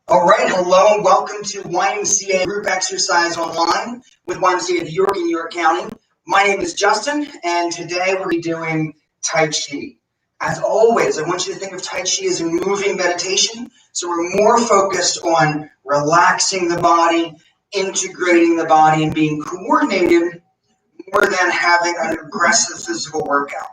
All right, hello and welcome to YMCA group exercise online with YMCA of York in York County. My name is Justin, and today we'll be doing Tai Chi. As always, I want you to think of Tai Chi as a moving meditation, so we're more focused on relaxing the body, integrating the body, and being coordinated more than having an aggressive physical workout.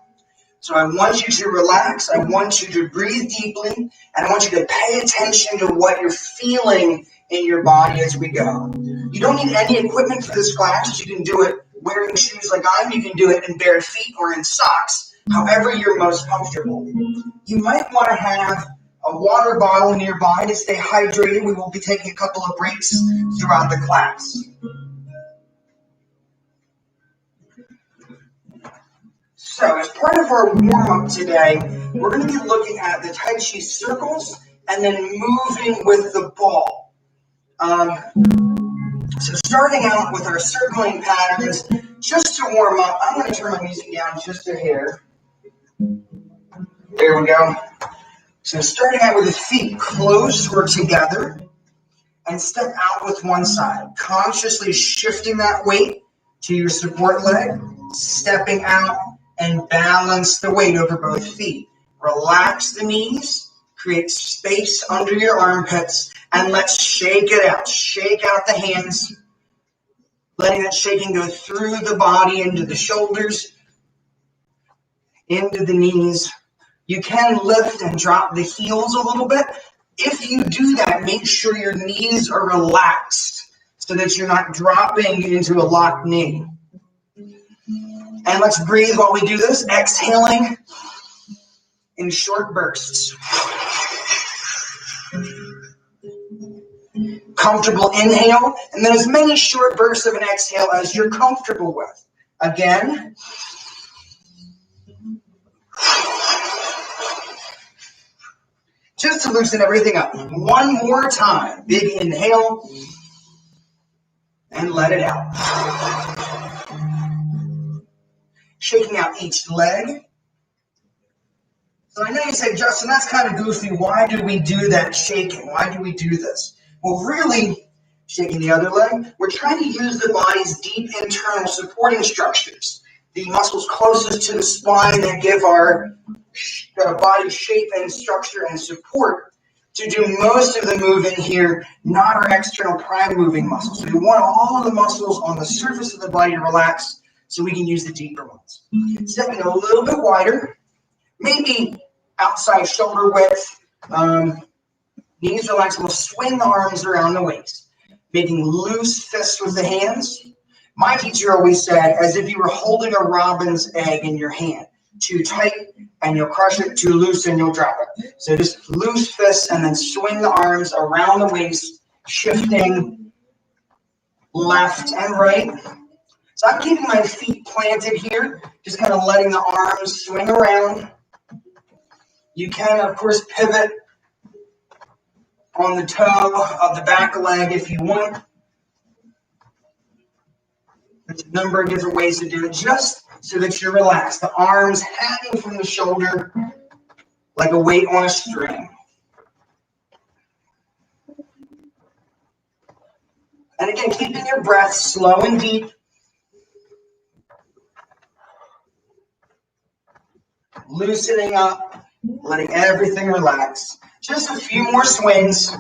So I want you to relax, I want you to breathe deeply, and I want you to pay attention to what you're feeling in your body as we go. You don't need any equipment for this class. You can do it wearing shoes like I am. You can do it in bare feet or in socks, however you're most comfortable. You might want to have a water bottle nearby to stay hydrated. We will be taking a couple of breaks throughout the class. So as part of our warm-up today, we're going to be looking at the Tai Chi circles and then moving with the ball. So starting out with our circling patterns, just to warm up, I'm going to turn my music down just a hair. There we go. So starting out with the feet close or together and step out with one side, consciously shifting that weight to your support leg, stepping out, and balance the weight over both feet. Relax the knees, create space under your armpits, and let's shake it out. Shake out the hands, letting that shaking go through the body, into the shoulders, into the knees. You can lift and drop the heels a little bit. If you do that, make sure your knees are relaxed so that you're not dropping into a locked knee. And let's breathe while we do this, exhaling in short bursts. Comfortable inhale, and then as many short bursts of an exhale as you're comfortable with. Again. Just to loosen everything up. One more time. Big inhale, and let it out. Shaking out each leg. So I know you say, Justin, that's kind of goofy. Why do we do that shaking? Why do we do this? Well, really, shaking the other leg, we're trying to use the body's deep internal supporting structures, the muscles closest to the spine that give our body shape and structure and support to do most of the moving here, not our external prime moving muscles. So we want all of the muscles on the surface of the body to relax so we can use the deeper ones. Stepping a little bit wider, maybe outside shoulder width, knees relaxed. We'll swing the arms around the waist, making loose fists with the hands. My teacher always said, as if you were holding a robin's egg in your hand. Too tight, and you'll crush it. Too loose, and you'll drop it. So just loose fists, and then swing the arms around the waist, shifting left and right. So I'm keeping my feet planted here, just kind of letting the arms swing around. You can, of course, pivot on the toe of the back leg if you want. There's a number of different ways to do it, just so that you're relaxed. The arms hanging from the shoulder like a weight on a string. And again, keeping your breath slow and deep. Loosening up, letting everything relax. Just a few more swings.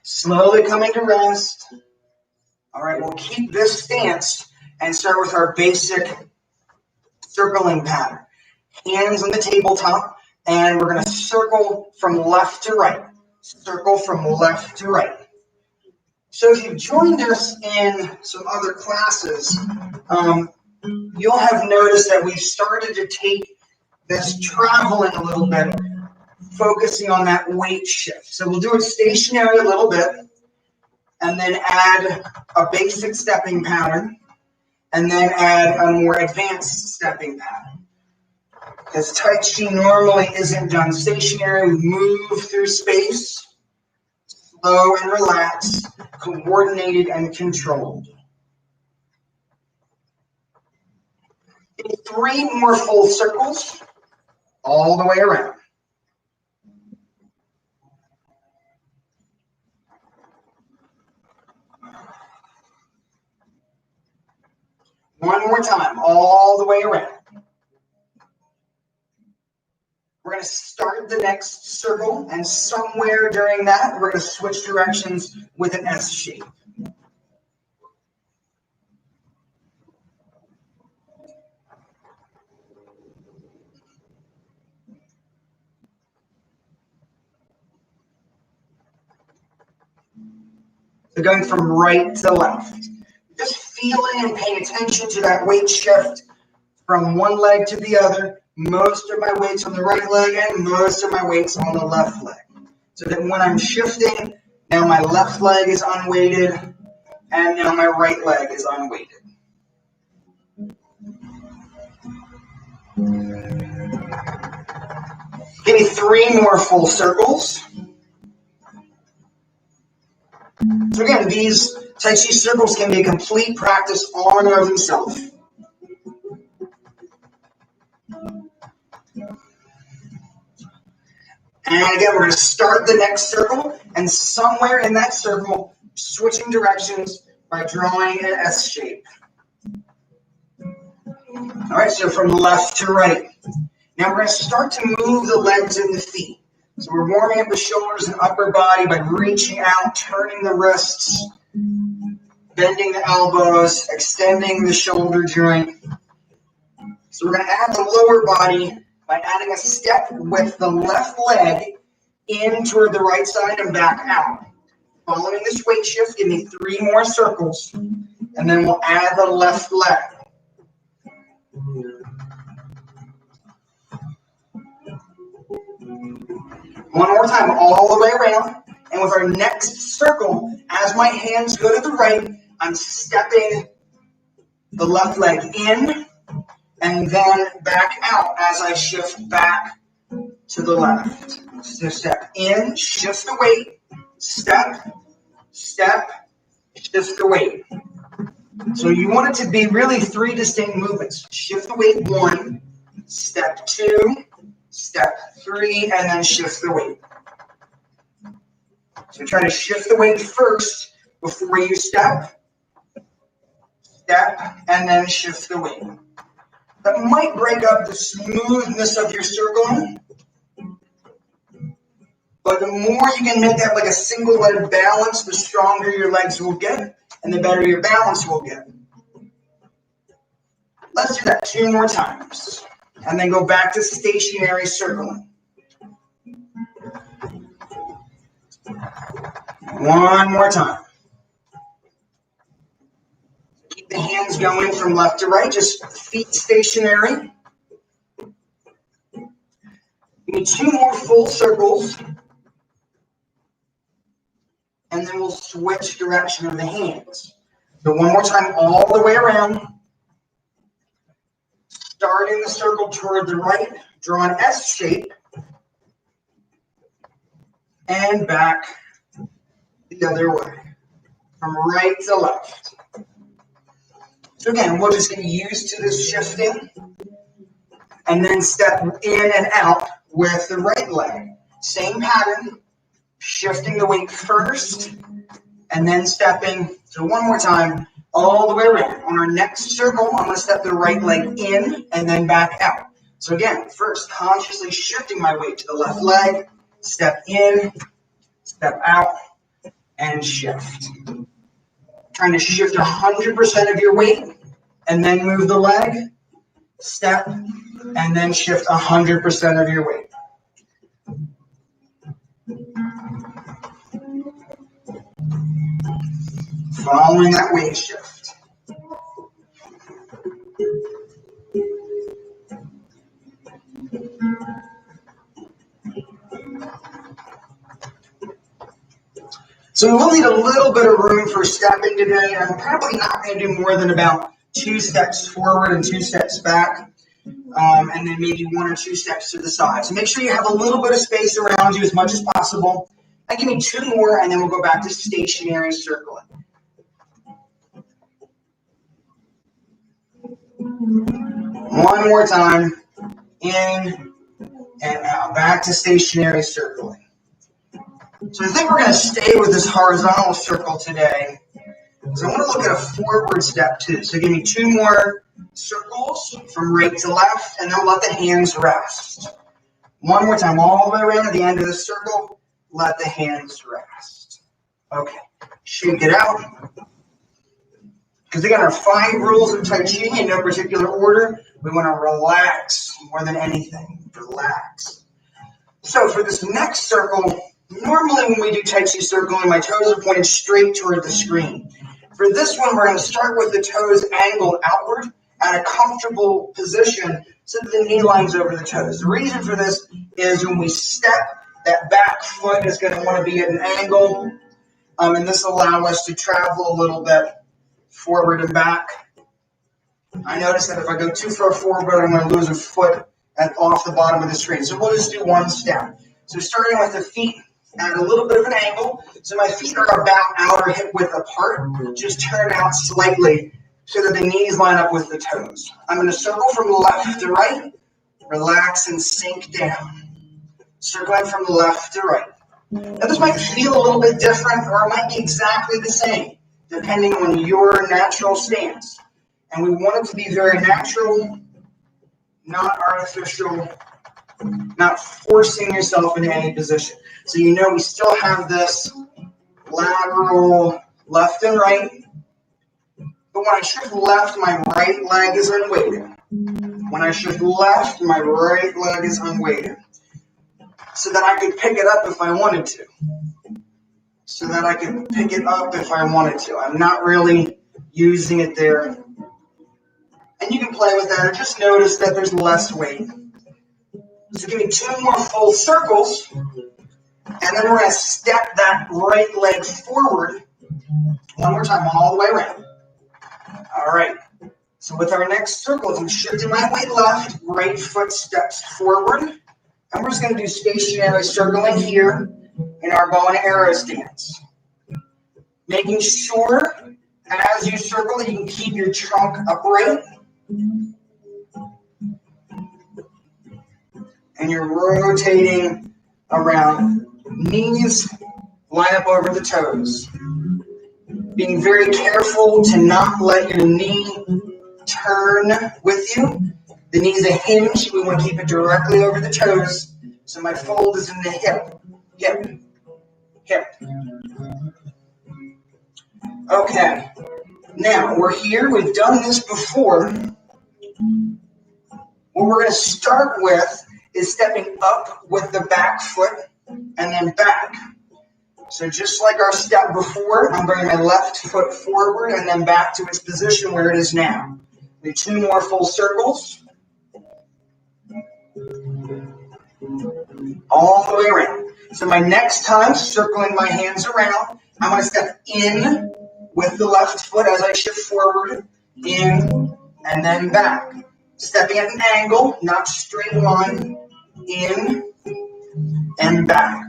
Slowly coming to rest. All right, we'll keep this stance and start with our basic circling pattern. Hands on the tabletop, and we're going to circle from left to right. Circle from left to right. So if you've joined us in some other classes, you'll have noticed that we've started to take this traveling a little bit, focusing on that weight shift. So we'll do it stationary a little bit, and then add a basic stepping pattern, and then add a more advanced stepping pattern. Because Tai Chi normally isn't done stationary. We move through space, slow and relaxed, coordinated and controlled. 3 more full circles all the way around. One more time, all the way around. We're going to start the next circle, and somewhere during that, we're going to switch directions with an S shape. So going from right to left. Just feeling and paying attention to that weight shift from one leg to the other. Most of my weight's on the right leg and most of my weight's on the left leg. So that when I'm shifting, now my left leg is unweighted and now my right leg is unweighted. Give me 3 more full circles. So again, these Tai Chi circles can be a complete practice all in and of themselves. And again, we're going to start the next circle, and somewhere in that circle, switching directions by drawing an S shape. All right, so from left to right. Now we're going to start to move the legs and the feet. So we're warming up the shoulders and upper body by reaching out, turning the wrists, bending the elbows, extending the shoulder joint. So we're going to add the lower body by adding a step with the left leg in toward the right side and back out. Following this weight shift, give me 3 more circles, and then we'll add the left leg. One more time, all the way around. And with our next circle, as my hands go to the right, I'm stepping the left leg in and then back out as I shift back to the left. So step in, shift the weight, step, step, shift the weight. So you want it to be really 3 distinct movements. Shift the weight 1, step 2, step 3, and then shift the weight. So try to shift the weight first before you step, and then shift the weight. That might break up the smoothness of your circling, but the more you can make that like a single leg balance, the stronger your legs will get, and the better your balance will get. Let's do that 2 more times, and then go back to stationary circling. 1 more time. Keep the hands going from left to right, just feet stationary. Give me 2 more full circles, and then we'll switch direction of the hands. So 1 more time, all the way around. Starting the circle toward the right, draw an S shape, and back the other way, from right to left. So again, we'll just get used to this shifting, and then step in and out with the right leg. Same pattern, shifting the weight first, and then stepping. So 1 more time, all the way around. On our next circle, I'm going to step the right leg in and then back out. So again, first, consciously shifting my weight to the left leg, step in, step out, and shift. Trying to shift 100% of your weight, and then move the leg, step, and then shift 100% of your weight. Following that weight shift. So we'll need a little bit of room for stepping today. I'm probably not going to do more than about 2 steps forward and 2 steps back, and then maybe 1 or 2 steps to the side. So make sure you have a little bit of space around you as much as possible. And give me 2 more, and then we'll go back to stationary circling. 1 more time, in and out, back to stationary circling. So I think we're going to stay with this horizontal circle today. So I want to look at a forward step too. So give me 2 more circles from right to left, and then let the hands rest. One more time, all the way around at the end of the circle, let the hands rest. Okay, shake it out. Because again, our 5 rules of Tai Chi in no particular order, we want to relax more than anything. Relax. So for this next circle, normally when we do Tai Chi circling, my toes are pointed straight toward the screen. For this one, we're going to start with the toes angled outward at a comfortable position so that the knee lines over the toes. The reason for this is when we step, that back foot is going to want to be at an angle, and this will allow us to travel a little bit forward and back. I notice that if I go too far forward, I'm going to lose a foot off the bottom of the screen. So we'll just do one step. So starting with the feet at a little bit of an angle. So my feet are about outer hip width apart. Just turn out slightly so that the knees line up with the toes. I'm going to circle from left to right. Relax and sink down. Circling from left to right. Now this might feel a little bit different, or it might be exactly the same, depending on your natural stance. And we want it to be very natural, not artificial, not forcing yourself into any position. So you know we still have this lateral left and right. But when I shift left, my right leg is unweighted. When I shift left, my right leg is unweighted. So that I could pick it up if I wanted to. I'm not really using it there. And you can play with that or just notice that there's less weight. So give me 2 more full circles. And then we're going to step that right leg forward. One more time, all the way around. All right. So with our next circles, I'm shifting my weight left, right foot steps forward. And we're just going to do stationary circling here in our bow and arrow stance. Making sure as you circle that you can keep your trunk upright. And you're rotating around. Knees line up over the toes. Being very careful to not let your knee turn with you. The knee's a hinge. We want to keep it directly over the toes. So my fold is in the hip. Hip. Okay. Now, we're here. We've done this before. What we're going to start with is stepping up with the back foot and then back. So just like our step before, I'm bringing my left foot forward and then back to its position where it is now. We have 2 more full circles. All the way around. So my next time, circling my hands around, I'm going to step in with the left foot as I shift forward, in, and then back. Stepping at an angle, not straight line, in, and back.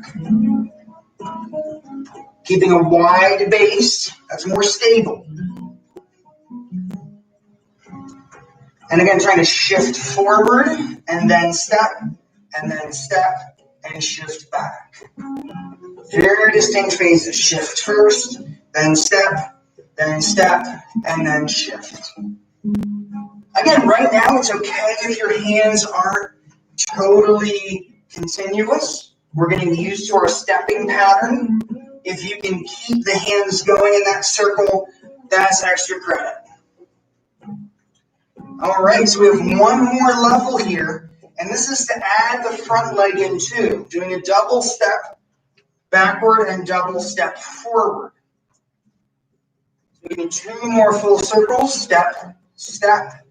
Keeping a wide base, that's more stable. And again, trying to shift forward, and then step, and shift back. Very distinct phases. Shift first, then step, and then shift. Again, right now it's okay if your hands aren't totally continuous. We're getting used to our stepping pattern. If you can keep the hands going in that circle, that's extra credit. All right, so we have one more level here, and this is to add the front leg in too, doing a double step backward and double step forward. So give me 2 more full circles, step, step,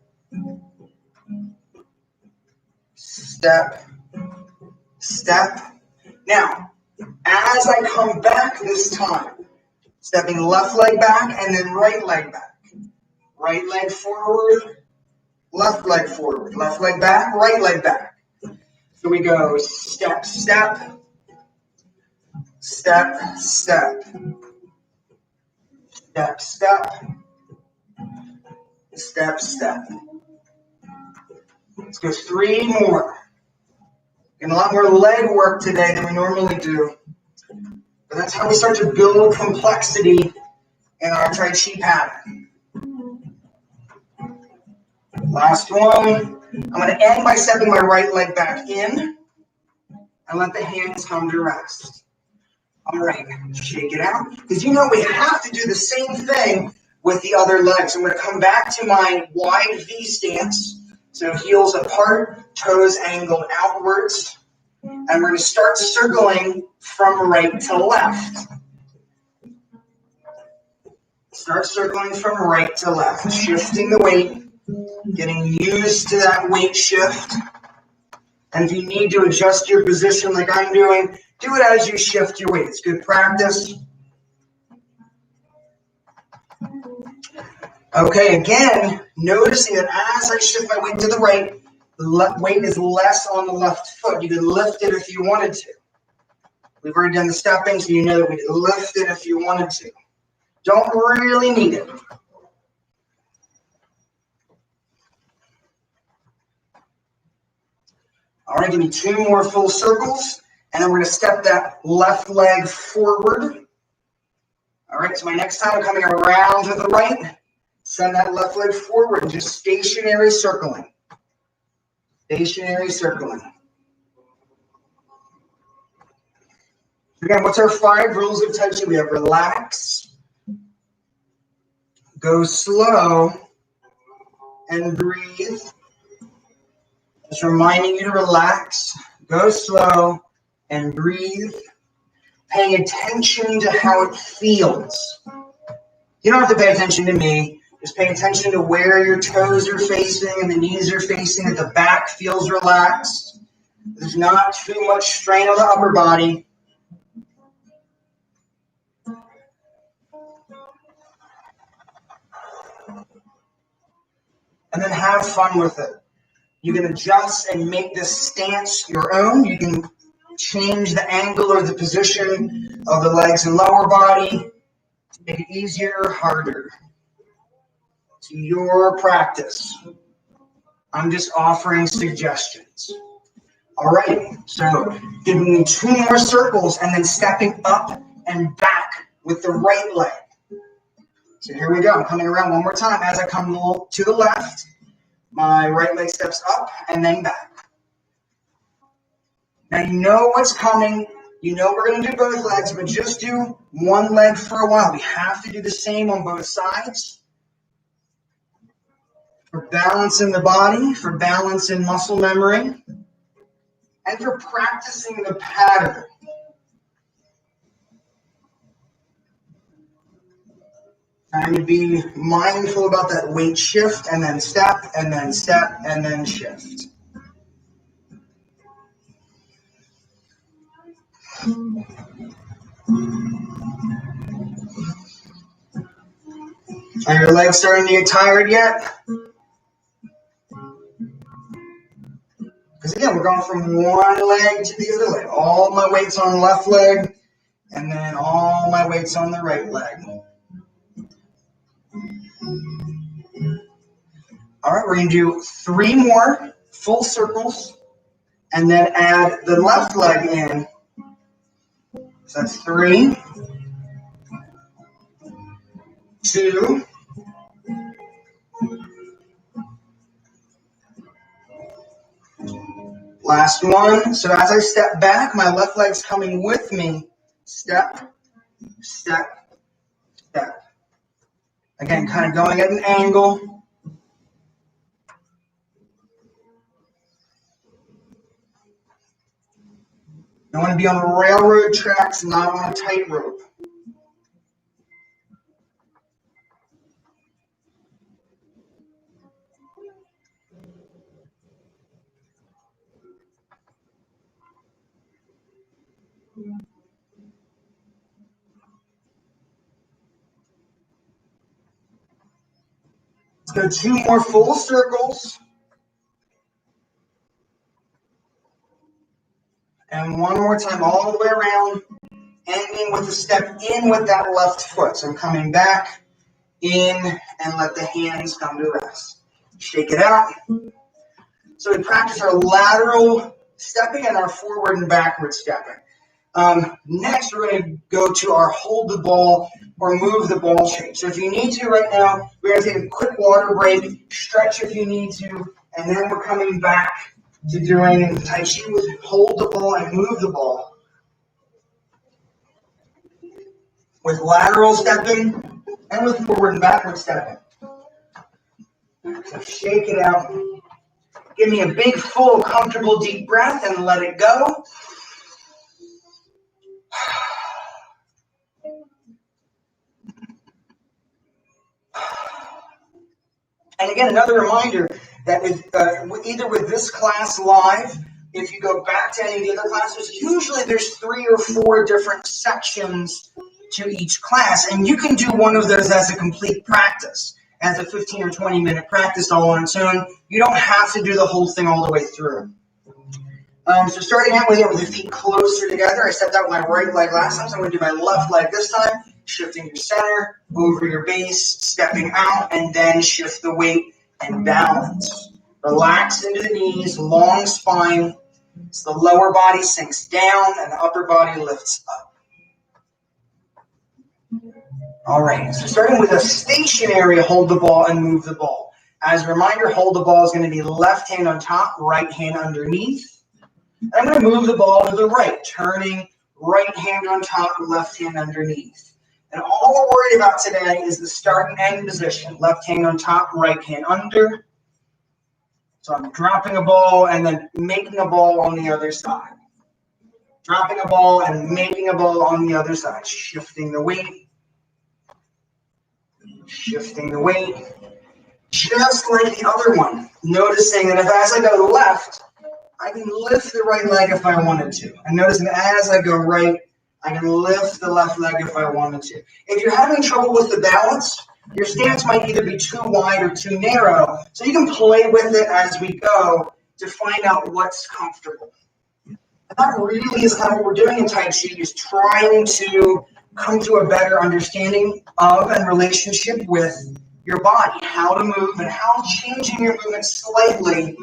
step, step. Now, as I come back this time, stepping left leg back and then right leg back. Right leg forward, left leg forward. Left leg back, right leg back. So we go step, step, step, step, step, step, step, step. Let's go 3 more. And a lot more leg work today than we normally do. But that's how we start to build complexity in our Tai Chi pattern. Last one. I'm going to end by stepping my right leg back in and let the hands come to rest. All right, shake it out. Because you know we have to do the same thing with the other legs. I'm going to come back to my wide V stance. So heels apart, toes angled outwards. And we're going to start circling from right to left. Start circling from right to left, shifting the weight, getting used to that weight shift. And if you need to adjust your position like I'm doing, do it as you shift your weight. It's good practice. Okay, again, noticing that as I shift my weight to the right, the weight is less on the left foot. You could lift it if you wanted to. We've already done the stepping, so you know that we could lift it if you wanted to. Don't really need it. All right, give me 2 more full circles, and then we're going to step that left leg forward. All right, so my next time I'm coming around to the right, send that left leg forward and just stationary circling. Stationary circling. Again, what's our 5 rules of Tai Chi? We have relax, go slow, and breathe. Just reminding you to relax, go slow, and breathe. Paying attention to how it feels. You don't have to pay attention to me. Just pay attention to where your toes are facing and the knees are facing, that the back feels relaxed. There's not too much strain on the upper body. And then have fun with it. You can adjust and make this stance your own. You can change the angle or the position of the legs and lower body to make it easier or harder. It's your practice. I'm just offering suggestions. All right, so giving me 2 more circles and then stepping up and back with the right leg. So here we go. I'm coming around one more time. As I come to the left, my right leg steps up and then back. Now you know what's coming. You know we're going to do both legs, but just do one leg for a while. We have to do the same on both sides. For balance in the body, for balance in muscle memory, and for practicing the pattern. Trying to be mindful about that weight shift, and then step, and then step, and then shift. Are your legs starting to get tired yet? Because again, we're going from one leg to the other leg. All my weight's on the left leg, and then all my weight's on the right leg. All right, we're going to do 3 more full circles, and then add the left leg in. So that's 3, 2, last one. So as I step back, my left leg's coming with me. Step, step, step. Again, kind of going at an angle. I want to be on the railroad tracks, not on a tightrope. Let's go 2 more full circles. And one more time all the way around, ending with a step in with that left foot. So I'm coming back, in, and let the hands come to rest. Shake it out. So we practice our lateral stepping and our forward and backward stepping. Next, we're going to go to our hold the ball or move the ball shape. So if you need to right now, we're going to take a quick water break, stretch if you need to, and then we're coming back to doing Tai Chi with hold the ball and move the ball. With lateral stepping and with forward and backward stepping. So shake it out. Give me a big, full, comfortable, deep breath and let it go. And again, another reminder that either with this class live, if you go back to any of the other classes, usually there's 3 or 4 different sections to each class, and you can do one of those as a complete practice, as a 15 or 20-minute practice all on its own. You don't have to do the whole thing all the way through. So starting out with the feet closer together, I stepped out my right leg last time, so I'm going to do my left leg this time, shifting your center, over your base, stepping out, and then shift the weight and balance. Relax into the knees, long spine, so the lower body sinks down and the upper body lifts up. All right, so starting with a stationary hold the ball and move the ball. As a reminder, hold the ball is going to be left hand on top, right hand underneath. I'm going to move the ball to the right, turning right hand on top, left hand underneath. And all we're worried about today is the start and end position. Left hand on top, right hand under. So I'm dropping a ball and then making a ball on the other side. Dropping a ball and making a ball on the other side. Shifting the weight. Shifting the weight. Just like the other one. Noticing that if as I go left, I can lift the right leg if I wanted to. And noticing as I go right, I can lift the left leg if I wanted to. If you're having trouble with the balance, your stance might either be too wide or too narrow. So you can play with it as we go to find out what's comfortable. And that really is kind of what we're doing in Tai Chi, is trying to come to a better understanding of and relationship with your body, how to move and how changing your movement slightly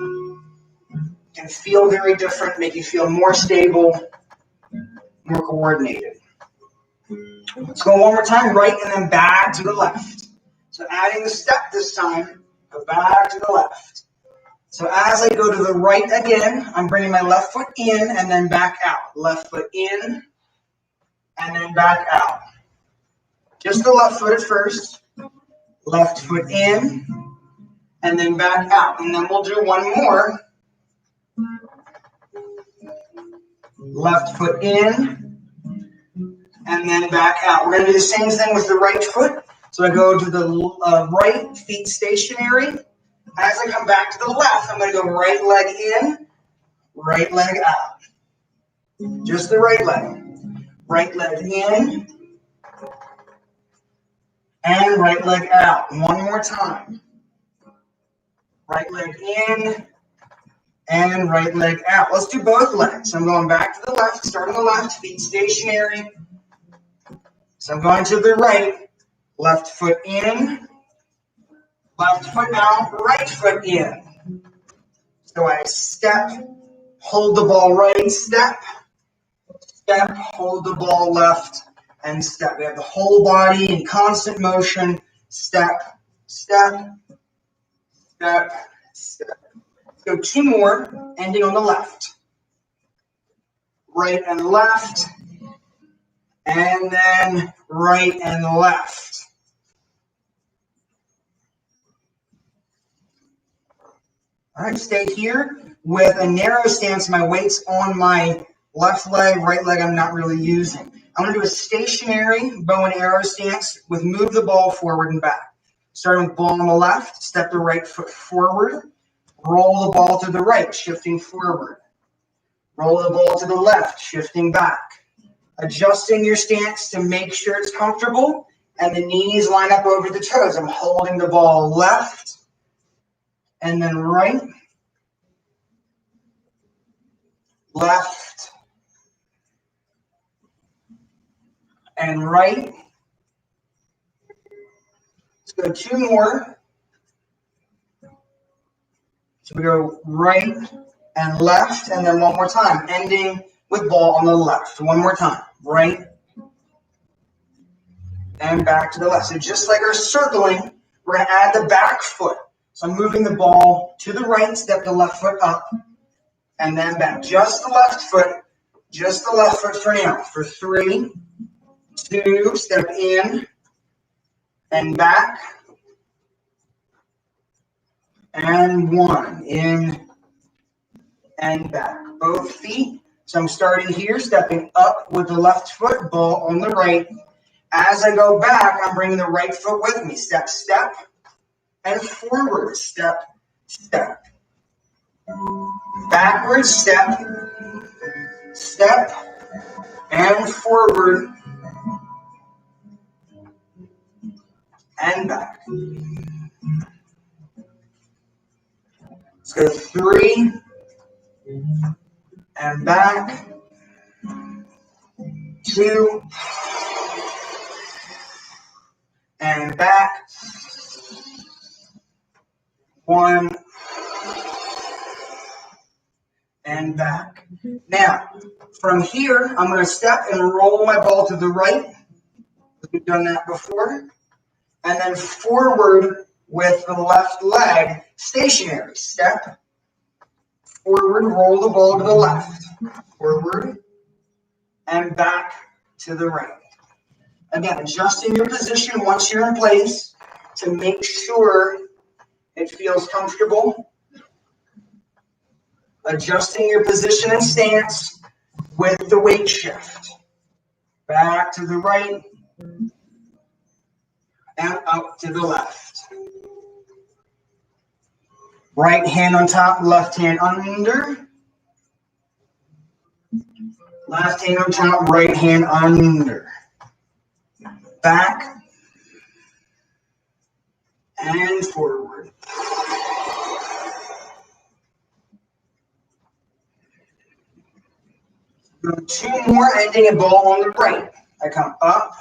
can feel very different, make you feel more stable, more coordinated. Let's go one more time, right and then back to the left. So adding the step this time, go back to the left. So as I go to the right again, I'm bringing my left foot in and then back out. Left foot in and then back out. Just the left foot at first. Left foot in and then back out. And then we'll do one more. Left foot in, and then back out. We're going to do the same thing with the right foot. So I go to the right, feet stationary. As I come back to the left, I'm going to go right leg in, right leg out. Just the right leg. Right leg in, and right leg out. One more time. Right leg in, and right leg out. Let's do both legs. So I'm going back to the left, start on the left, feet stationary. So I'm going to the right, left foot in, left foot out, right foot in. So I step, hold the ball right, step, step, hold the ball left, and step. We have the whole body in constant motion, step, step, step, step. So 2 more, ending on the left. Right and left, and then right and left. All right, stay here with a narrow stance. My weight's on my left leg, right leg I'm not really using. I'm going to do a stationary bow and arrow stance with move the ball forward and back. Starting with ball on the left, step the right foot forward, roll the ball to the right, shifting forward. Roll the ball to the left, shifting back. Adjusting your stance to make sure it's comfortable, and the knees line up over the toes. I'm holding the ball left, and then right, left, and right. Let's go 2 more. So we go right and left, and then one more time, ending with ball on the left. One more time, right and back to the left. So just like our circling, we're going to add the back foot. So I'm moving the ball to the right, step the left foot up, and then back. Just the left foot for now. For 3, 2, step in and back, and 1, in and back. Both feet. So I'm starting here, stepping up with the left foot, ball on the right. As I go back, I'm bringing the right foot with me. Step, step, and forward. Step, step. Backwards, step, step, and forward, and back. Let's go 3, and back, 2, and back, 1, and back. Now, from here, I'm going to step and roll my ball to the right. We've done that before. And then forward with the left leg, stationary. Step, forward, roll the ball to the left. Forward, and back to the right. Again, adjusting your position once you're in place to make sure it feels comfortable. Adjusting your position and stance with the weight shift. Back to the right and up to the left. Right hand on top, left hand under. Left hand on top, right hand under. Back and forward. Do 2 more, ending a ball on the right. I come up,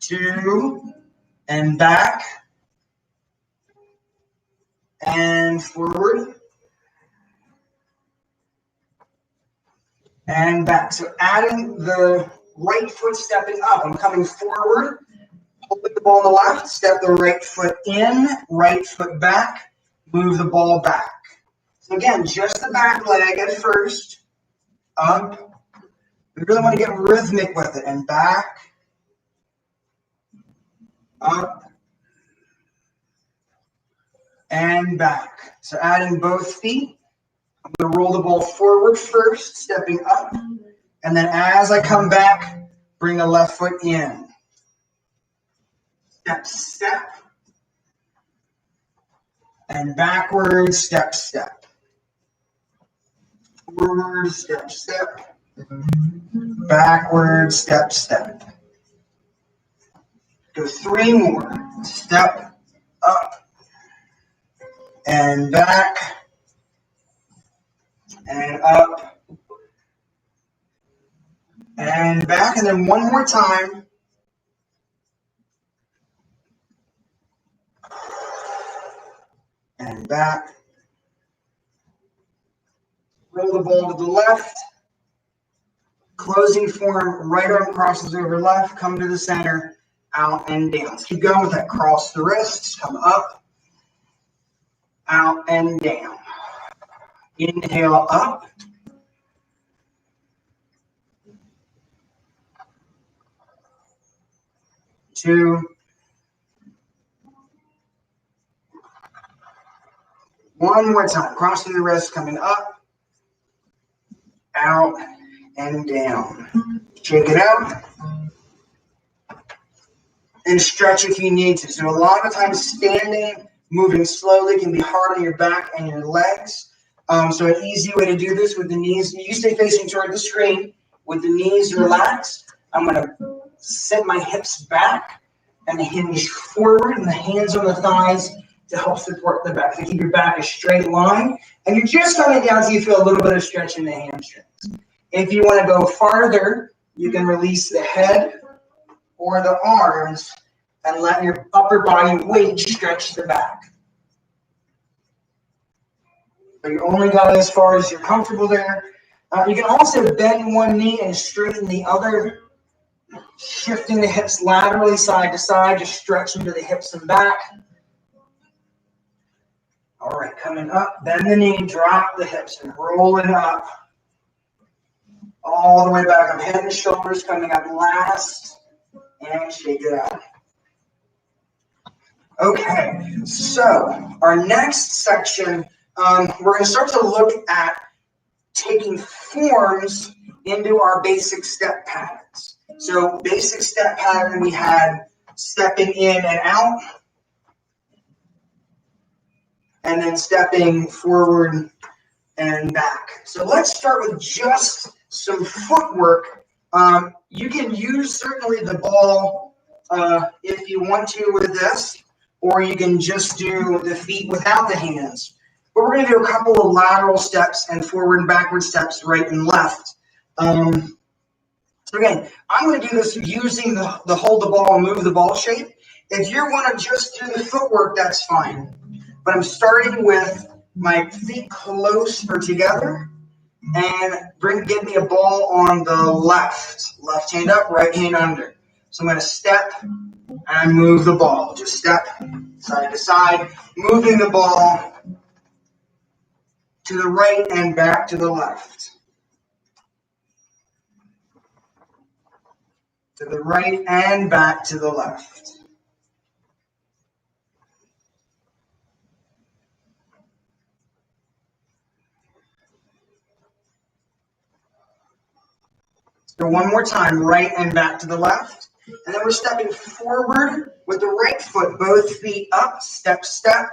2, and back, and forward, and back. So adding the right foot stepping up. I'm coming forward, holding the ball on the left, step the right foot in, right foot back, move the ball back. So again, just the back leg at first, up. We really want to get rhythmic with it, and back, up, and back. So adding both feet. I'm going to roll the ball forward first, stepping up, and then as I come back, bring the left foot in. Step, step, and backwards, step, step. Forward, step, step. Backwards, step, step. Do 3 more. Step, up, and back, and up, and back, and then 1 more time. And back. Roll the ball to the left. Closing form, right arm crosses over left, come to the center, out and down. Let's keep going with that. Cross the wrists, come up, out and down. Inhale up. Two. 1 more time. Crossing the wrists, coming up, out, and down. Shake it out. And stretch if you need to. So a lot of times standing, moving slowly can be hard on your back and your legs. So an easy way to do this with the knees, you stay facing toward the screen. With the knees relaxed, I'm going to set my hips back and hinge forward and the hands on the thighs to help support the back. So keep your back a straight line. And you're just coming down so you feel a little bit of stretch in the hamstrings. If you want to go farther, you can release the head or the arms and let your upper body weight stretch the back. So you only got as far as you're comfortable there. You can also bend one knee and straighten the other Shifting the hips laterally side to side, just stretch into the hips and back. All right, coming up, bend the knee, drop the hips, and roll it up. All the way back up, head and shoulders coming up last, and shake it out. Okay, so our next section, we're going to start to look at taking forms into our basic step patterns. So basic step pattern, we had stepping in and out, and then stepping forward and back. So let's start with just some footwork. You can use certainly the ball if you want to with this, or you can just do the feet without the hands. But we're going to do a couple of lateral steps and forward and backward steps, right and left. So again, I'm going to do this using the hold the ball and move the ball shape. If you want to just do the footwork, that's fine. But I'm starting with my feet closer together and give me a ball on the left. Left hand up, right hand under. So I'm going to step and move the ball. Just step side to side, moving the ball to the right and back to the left. To the right and back to the left. So one more time, right and back to the left. And then we're stepping forward with the right foot, both feet up, step, step,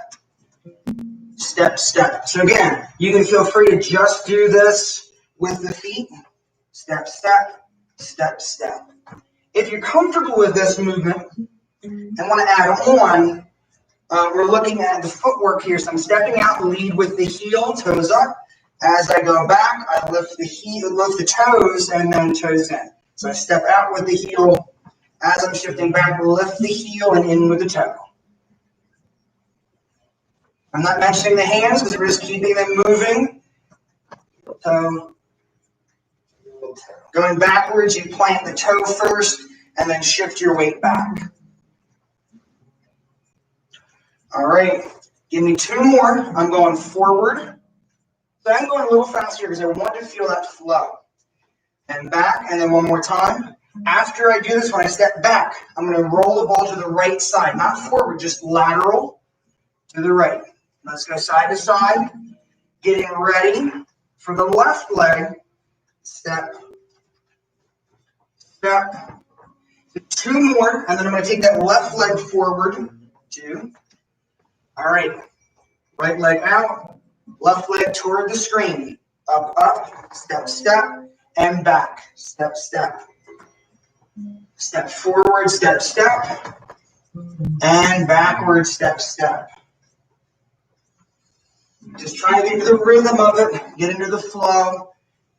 step, step. So again, you can feel free to just do this with the feet, step, step, step, step. If you're comfortable with this movement and want to add on, we're looking at the footwork here. So I'm stepping out, lead with the heel, toes up. As I go back, I lift the heel, lift the toes, and then toes in. So I step out with the heel. As I'm shifting back, lift the heel and in with the toe. I'm not mentioning the hands because we're just keeping them moving. So going backwards, you plant the toe first, and then shift your weight back. All right, give me two more. I'm going forward. So I'm going a little faster because I want to feel that flow. And back, and then one more time. After I do this, when I step back, I'm going to roll the ball to the right side, not forward, just lateral to the right. Let's go side to side. Getting ready for the left leg. Step, step. Two more, and then I'm going to take that left leg forward. Two. All right. Right leg out. Left leg toward the screen. Up, up, step, step, and back. Step, step. Step forward, step, step. And backward, step, step. Just trying to get into the rhythm of it, get into the flow.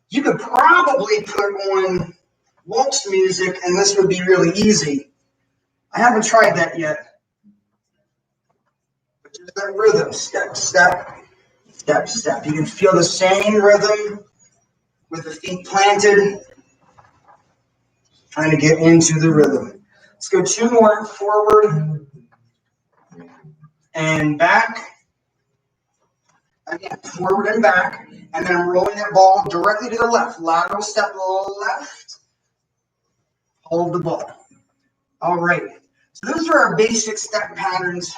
You could probably put on waltz music, and this would be really easy. I haven't tried that yet. But just that rhythm, step, step, step, step. You can feel the same rhythm with the feet planted. Trying to get into the rhythm. Let's go two more, forward and back. Again, forward and back. And then I'm rolling that ball directly to the left. Lateral step left. Hold the ball. All right. So those are our basic step patterns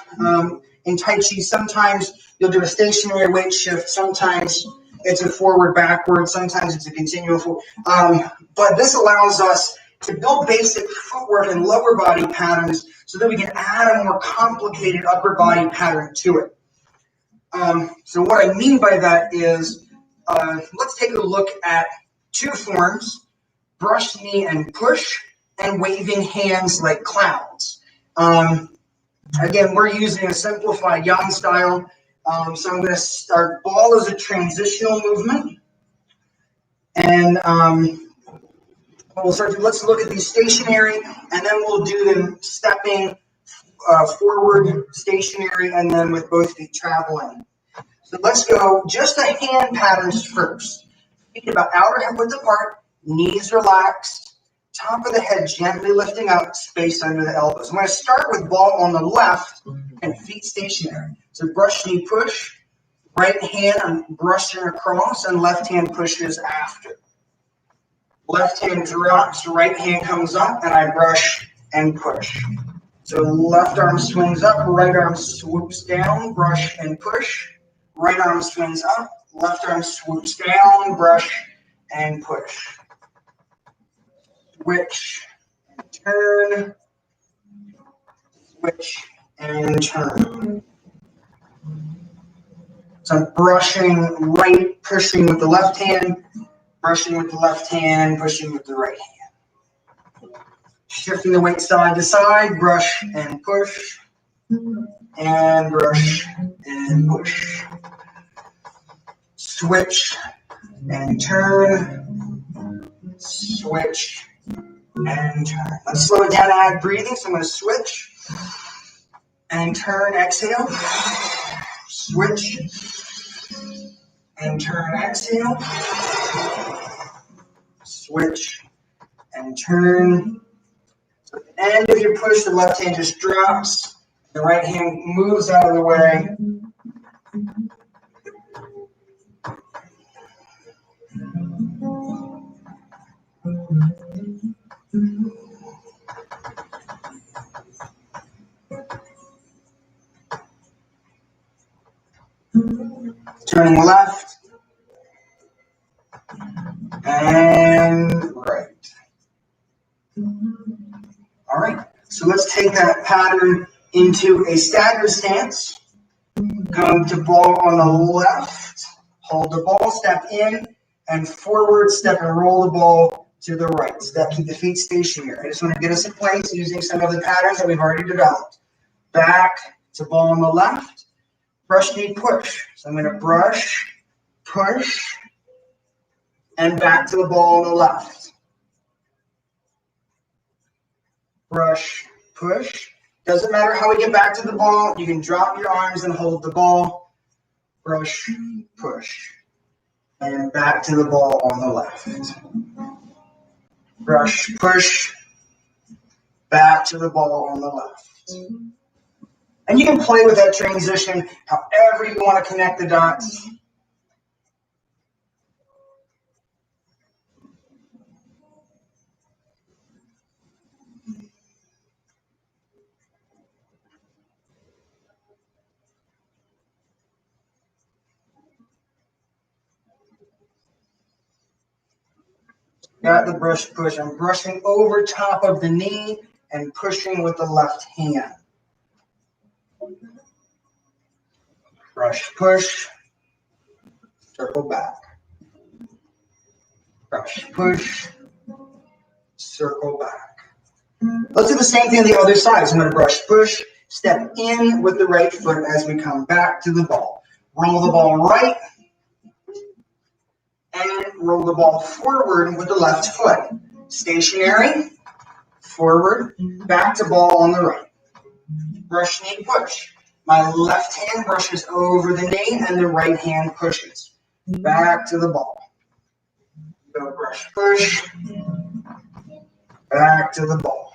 in Tai Chi. Sometimes you'll do a stationary weight shift. Sometimes it's a forward, backward. Sometimes it's a continual. But this allows us to build basic footwork and lower body patterns so that we can add a more complicated upper body pattern to it. So what I mean by that is, let's take a look at two forms, brush knee and push, and waving hands like clouds. Again, we're using a simplified Yang style. So I'm going to start ball as a transitional movement. And let's look at these stationary, and then we'll do them stepping forward, stationary, and then with both feet traveling. So let's go just the hand patterns first. Feet about outer hip width apart, knees relaxed, top of the head gently lifting up, space under the elbows. I'm going to start with ball on the left and feet stationary. So brush, knee, push. Right hand, I'm brushing across, and left hand pushes after. Left hand drops, right hand comes up, and I brush and push. So left arm swings up, right arm swoops down, brush and push. Right arm swings up, left arm swoops down, brush and push. Switch and turn, switch and turn. So I'm brushing right, pushing with the left hand, brushing with the left hand, pushing with the right hand. Shifting the weight side to side, brush and push, and brush and push. Switch and turn, switch and turn. Let's slow it down and add breathing. So I'm going to switch and turn, exhale, switch and turn, exhale, switch and turn. So at the end of your push, the left hand just drops, the right hand moves out of the way. Turning left and right. All right, so let's take that pattern into a staggered stance. Come to ball on the left, hold the ball, step in and forward, step and roll the ball to the right. Step, keep the feet stationary. I just want to get us in place using some of the patterns that we've already developed. Back to ball on the left, brush, knee, push. So I'm going to brush, push, and back to the ball on the left. Brush, push. Doesn't matter how we get back to the ball. You can drop your arms and hold the ball. Brush, push, and back to the ball on the left. Brush, push, back to the ball on the left. And you can play with that transition however you want to connect the dots. Got the brush, push. I'm brushing over top of the knee and pushing with the left hand. Brush, push, circle back. Brush, push, circle back. Let's do the same thing on the other side. So I'm going to brush, push, step in with the right foot as we come back to the ball. Roll the ball right and roll the ball forward with the left foot. Stationary, forward, back to ball on the right. Brush, knee, push. My left hand brushes over the knee and the right hand pushes. Back to the ball. Go brush, push. Back to the ball.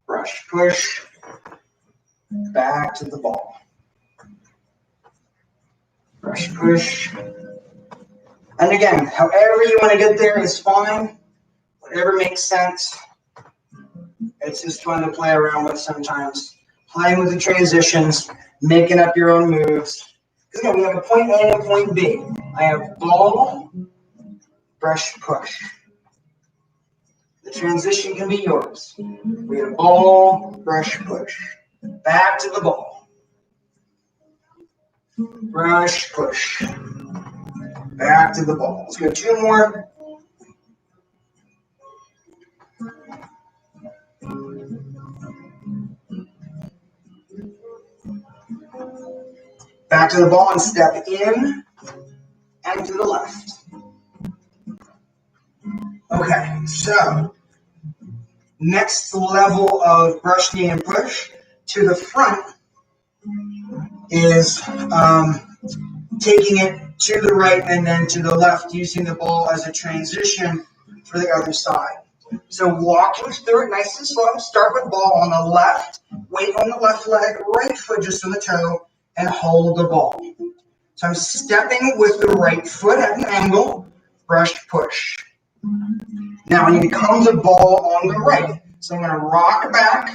Brush, push. Back to the ball. Brush, push. And again, however you want to get there is fine. Whatever makes sense. It's just fun to play around with sometimes. Playing with the transitions, making up your own moves. Because again, we have a point A and a point B. I have ball, brush, push. The transition can be yours. We have ball, brush, push. Back to the ball. Brush, push. Back to the ball. Let's go two more. Back to the ball and step in and to the left. Okay, so next level of brush, knee, and push to the front is taking it to the right and then to the left, using the ball as a transition for the other side. So walking through it nice and slow. Start with ball on the left, weight on the left leg, right foot just on the toe, and hold the ball. So I'm stepping with the right foot at an angle, brush, push. Now I need to come to ball on the right. So I'm going to rock back,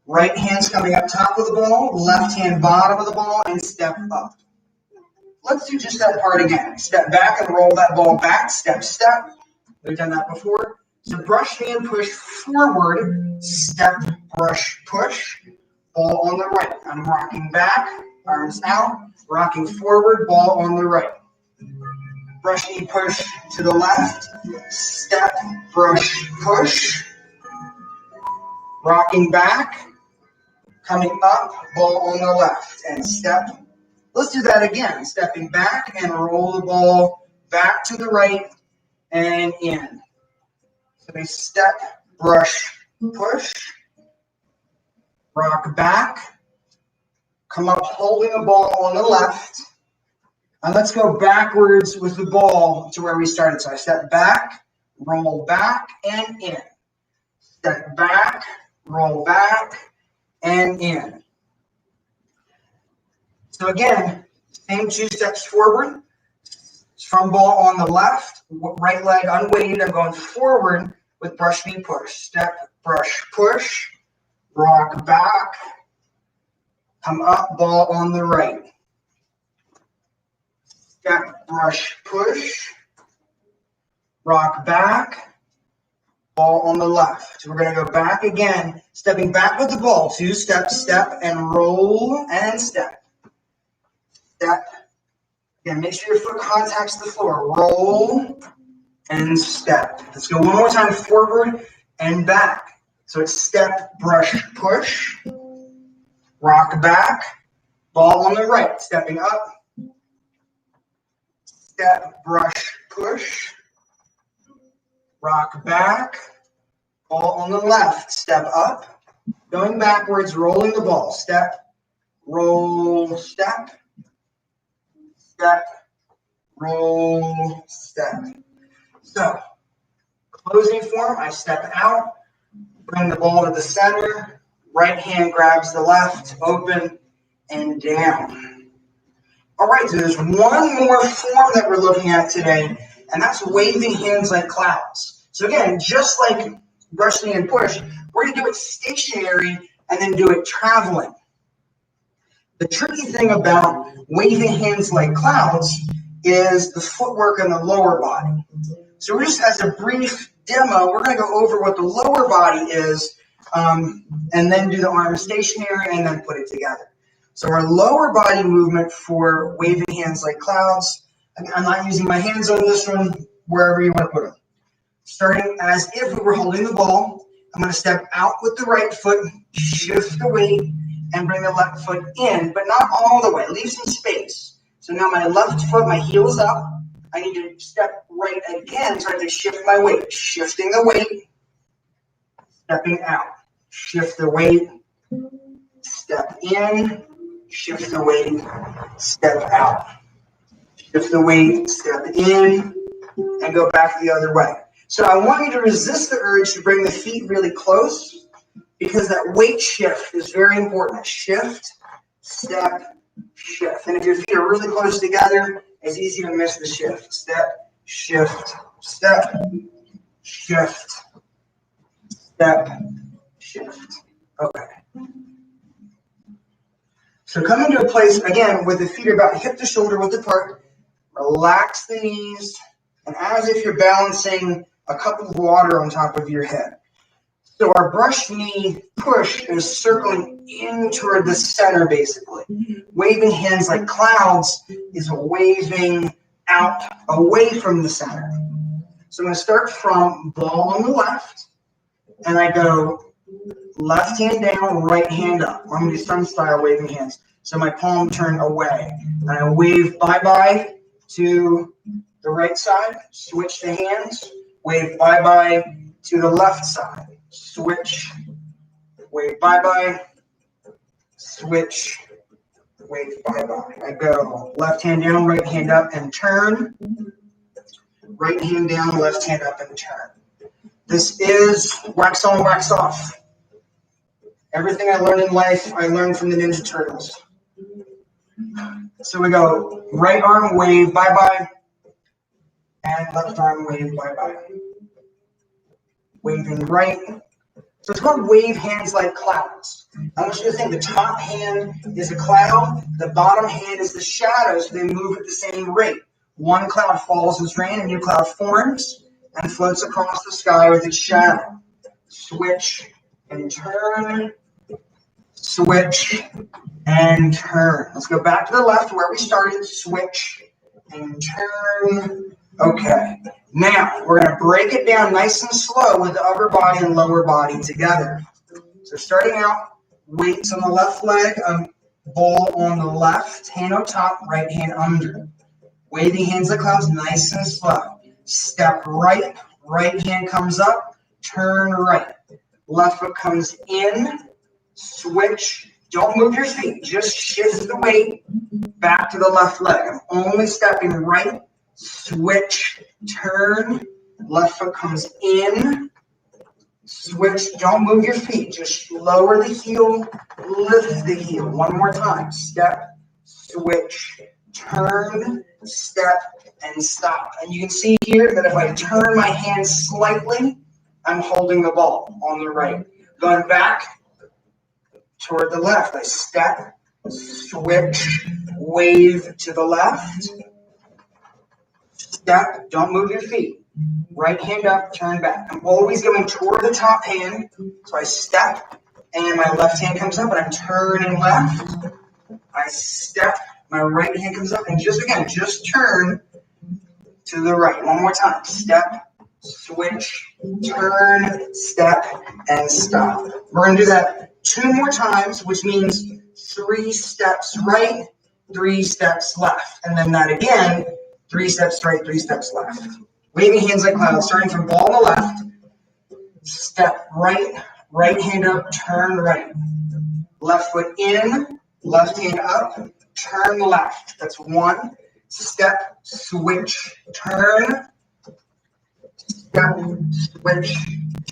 right hand's coming up top of the ball, left hand bottom of the ball, and step up. Let's do just that part again. Step back and roll that ball back, step, step. We've done that before. So brush me and push forward, step, brush, push, ball on the right. I'm rocking back, arms out, rocking forward, ball on the right. Brush knee push to the left, step, brush, push, rocking back, coming up, ball on the left, and step. Let's do that again, stepping back and roll the ball back to the right and in. So they step, brush, push, rock back, come up holding the ball on the left, and let's go backwards with the ball to where we started. So I step back, roll back, and in. Step back, roll back, and in. So again, same 2 steps forward. From ball on the left, right leg unweighted, I'm going forward with brush knee push. Step, brush, push, rock back, come up, ball on the right. Step, brush, push, rock back, ball on the left. We're going to go back again, stepping back with the ball. 2 steps, step, and roll, and step. Step. Again, make sure your foot contacts the floor. Roll and step. Let's go one more time, forward and back. So it's step, brush, push, rock back, ball on the right, stepping up, step, brush, push, rock back, ball on the left, step up, going backwards, rolling the ball, step, roll, step, step, roll, step. So, closing form, I step out, bring the ball to the center, right hand grabs the left, open, and down. All right, so there's one more form that we're looking at today, and that's waving hands like clouds. So again, just like brush knee and push, we're going to do it stationary and then do it traveling. The tricky thing about waving hands like clouds is the footwork and the lower body. So we're just, as a brief demo, we're going to go over what the lower body is and then do the arm stationary and then put it together. So our lower body movement for waving hands like clouds, I'm not using my hands on this one, wherever you want to put them. Starting as if we were holding the ball, I'm going to step out with the right foot, shift the weight, and bring the left foot in, but not all the way. Leave some space. So now my left foot, my heel is up. I need to step right again, so I have to shift my weight. Shifting the weight, stepping out. Shift the weight, step in, shift the weight, step out. Shift the weight, step in, and go back the other way. So I want you to resist the urge to bring the feet really close, because that weight shift is very important. Shift, step, shift. And if your feet are really close together, it's easy to miss the shift. Step, shift, step, shift, step, shift. Okay. So come into a place, again, where the feet are about hip to shoulder width apart. Relax the knees, and as if you're balancing a cup of water on top of your head. So our brush knee push is circling in toward the center, basically. Waving hands like clouds is waving out away from the center. So I'm going to start from ball on the left, and I go left hand down, right hand up. I'm going to do sun style waving hands. So my palm turn away. And I wave bye-bye to the right side, switch the hands, wave bye-bye to the left side. Switch, wave bye-bye, switch, wave bye-bye. I go left hand down, right hand up, and turn. Right hand down, left hand up and turn. This is wax on, wax off. Everything I learned in life, I learned from the Ninja Turtles. So we go right arm wave, bye-bye, and left arm wave, bye-bye. Waving right. So it's called wave hands like clouds. I want you to think the top hand is a cloud, the bottom hand is the shadow, so they move at the same rate. One cloud falls as rain, a new cloud forms and floats across the sky with its shadow. Switch and turn, switch and turn. Let's go back to the left where we started. Switch and turn. Okay. Now, we're going to break it down nice and slow with the upper body and lower body together. So starting out, weights on the left leg, ball on the left, hand on top, right hand under. Waving hands like clouds, nice and slow. Step right, right hand comes up, turn right. Left foot comes in, switch. Don't move your feet, just shift the weight back to the left leg. I'm only stepping right, switch, turn. Left foot comes in, switch. Don't move your feet, just lower the heel, lift the heel. One more time. Step, switch, turn, step, and stop. And you can see here that if I turn my hand slightly, I'm holding the ball on the right. Going back toward the left, I step, switch, wave to the left. Step, don't move your feet. Right hand up, turn back. I'm always going toward the top hand. So I step, and my left hand comes up, and I'm turning left. I step, my right hand comes up, and just turn to the right. One more time. Step, switch, turn, step, and stop. We're going to do that 2 more times, which means 3 steps right, 3 steps left. And then that again, 3 steps right, 3 steps left. Waving hands like clouds, starting from ball on the left. Step right, right hand up, turn right. Left foot in, left hand up, turn left. That's 1. Step, switch, turn. Step, switch,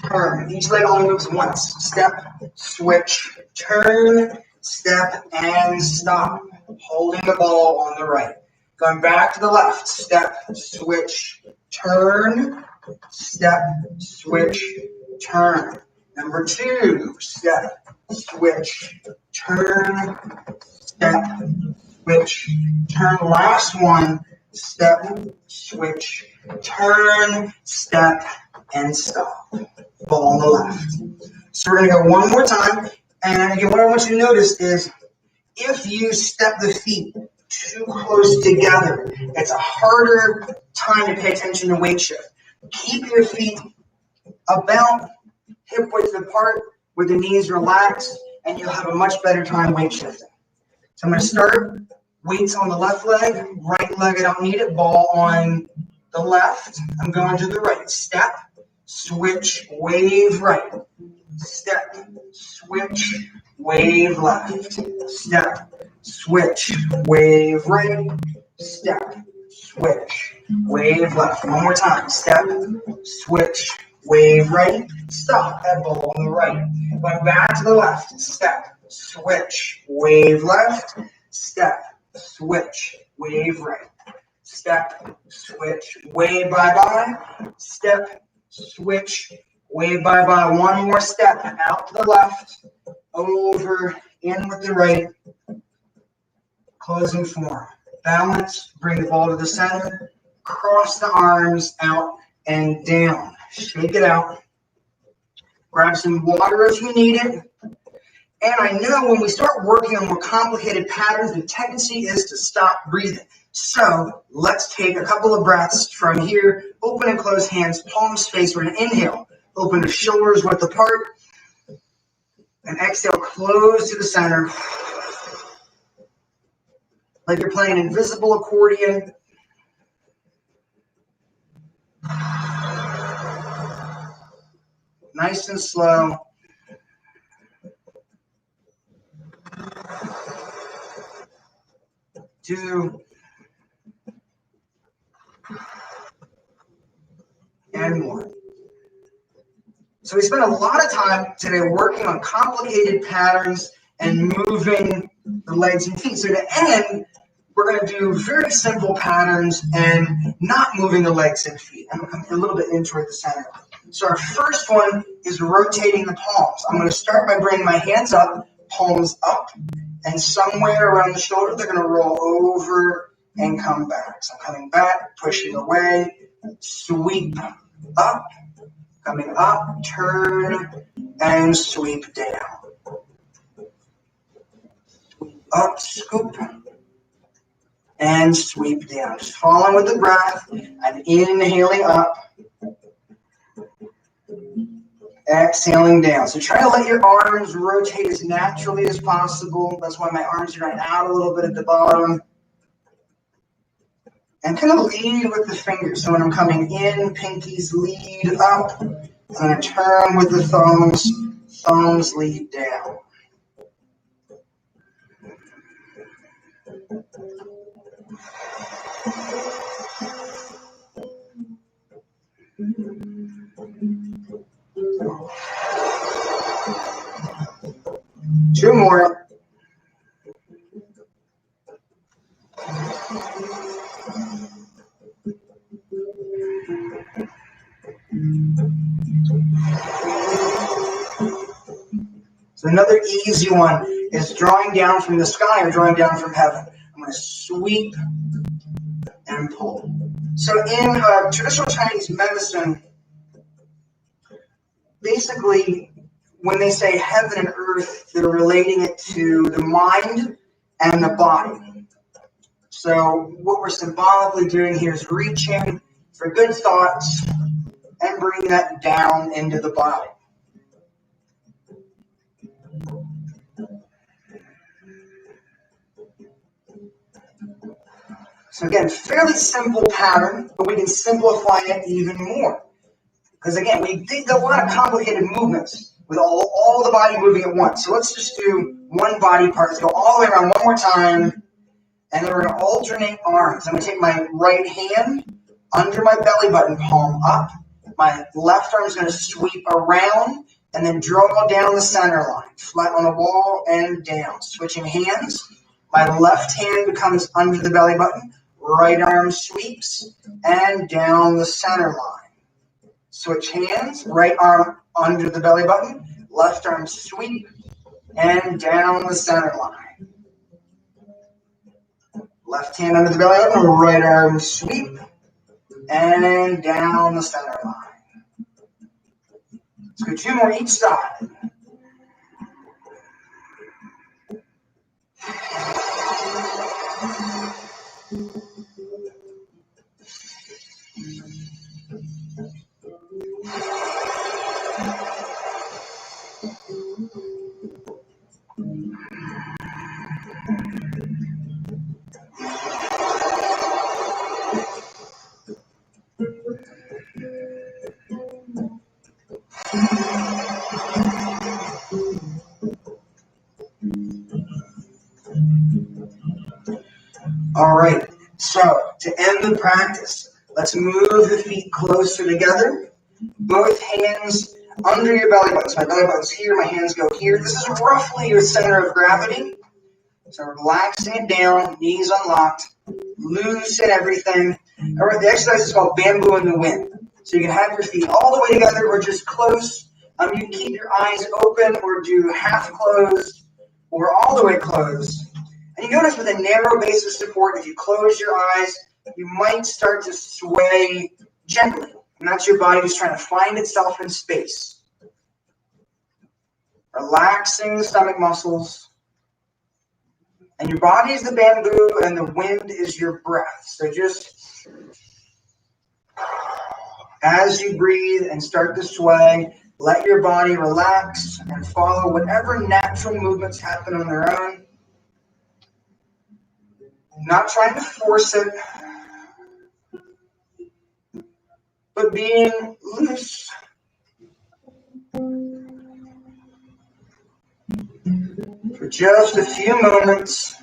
turn. Each leg only moves once. Step, switch, turn, step, and stop. Holding the ball on the right. Going back to the left. Step, switch, turn. Step, switch, turn. Number 2. Step, switch, turn. Step, switch, turn. Last one. Step, switch, turn, step, and stop. Ball on the left. So we're going to go one more time. And again, what I want you to notice is if you step the feet too close together, it's a harder time to pay attention to weight shift. Keep your feet about hip width apart with the knees relaxed, and you'll have a much better time weight shifting. So I'm going to start. Weights on the left leg, right leg, I don't need it. Ball on the left. I'm going to the right. Step, switch, wave right. Step, switch, wave left. Step, switch, wave right. Step, switch, wave left. One more time. Step, switch, wave right. Stop. That ball on the right. Going back to the left. Step, switch, wave left. Step, switch, wave right. Step, switch, wave, bye-bye. Step, switch, wave, bye-bye. One more step out to the left, over, in with the right. Closing form. Balance, bring the ball to the center. Cross the arms out and down. Shake it out. Grab some water if you need it. And I know when we start working on more complicated patterns, the tendency is to stop breathing. So let's take a couple of breaths from here. Open and close hands, palms face. We're going to inhale. Open the shoulders width apart. And exhale, close to the center. Like you're playing an invisible accordion. Nice and slow. Two, and 1. So we spent a lot of time today working on complicated patterns and moving the legs and feet. So to end, we're going to do very simple patterns and not moving the legs and feet. I'm going to come a little bit in toward the center. So our first one is rotating the palms. I'm going to start by bringing my hands up, palms up, and somewhere around the shoulder, they're going to roll over and come back. So I'm coming back, pushing away, sweep up, coming up, turn, and sweep down. Sweep up, scoop, and sweep down. Just following with the breath. I'm inhaling up, exhaling down. So try to let your arms rotate as naturally as possible. That's why my arms are going out a little bit at the bottom. And kind of lead with the fingers. So when I'm coming in, pinkies lead up. I'm going to turn with the thumbs. Thumbs lead down. Two more. So another easy one is drawing down from the sky or drawing down from heaven. I'm going to sweep and pull. So in traditional Chinese medicine, basically when they say heaven and earth, they're relating it to the mind and the body. So what we're symbolically doing here is reaching for good thoughts and bringing that down into the body. So again, fairly simple pattern, but we can simplify it even more. Because again, we did a lot of complicated movements with all the body moving at once. So let's just do one body part. Let's go all the way around one more time. And then we're going to alternate arms. I'm going to take my right hand under my belly button, palm up. My left arm is going to sweep around and then draw down the center line, flat on the wall and down. Switching hands. My left hand becomes under the belly button. Right arm sweeps and down the center line. Switch hands. Right arm under the belly button. Left arm sweep and down the center line. Left hand under the belly button. Right arm sweep and down the center line. Let's go two more each side. All right, so to end the practice, let's move the feet closer together. Both hands under your belly button. So my belly button's here, my hands go here. This is roughly your center of gravity. So relaxing it down, knees unlocked, loosen everything. All right, the exercise is called bamboo in the wind. So you can have your feet all the way together or just close. You can keep your eyes open or do half closed or all the way closed. And you notice with a narrow base of support, if you close your eyes, you might start to sway gently. And that's your body just trying to find itself in space. Relaxing the stomach muscles. And your body is the bamboo and the wind is your breath. So just as you breathe and start to sway, let your body relax and follow whatever natural movements happen on their own. Not trying to force it, but being loose. For just a few moments.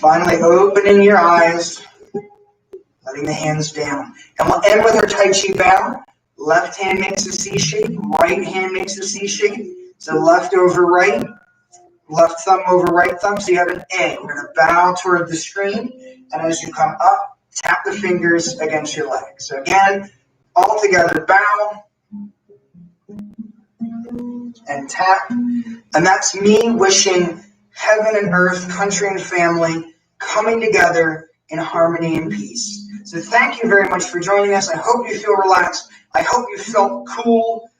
Finally, opening your eyes, letting the hands down. And we'll end with our Tai Chi bow. Left hand makes a C shape, right hand makes a C shape. So left over right, left thumb over right thumb. So you have an A. We're going to bow toward the screen. And as you come up, tap the fingers against your leg. So again, all together, bow and tap. And that's me wishing heaven and earth, country and family coming together in harmony and peace. So thank you very much for joining us. I hope you feel relaxed. I hope you felt cool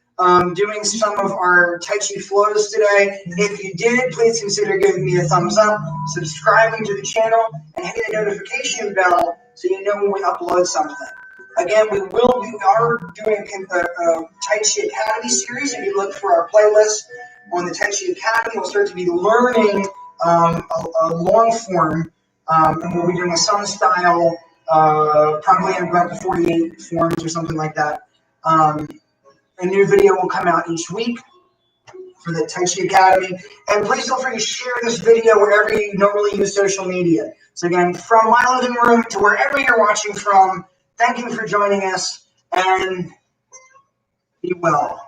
doing some of our Tai Chi flows today. If you did, please consider giving me a thumbs up, subscribing to the channel, and hitting the notification bell so you know when we upload something. Again, we are doing a Tai Chi Academy series. If you look for our playlist on the Tai Chi Academy, we'll start to be learning a long form, and we'll be doing a sun style, probably in about 48 forms or something like that. A new video will come out each week for the Tai Chi Academy. And please feel free to share this video wherever you normally use social media. So again, from my living room to wherever you're watching from, thank you for joining us, and be well.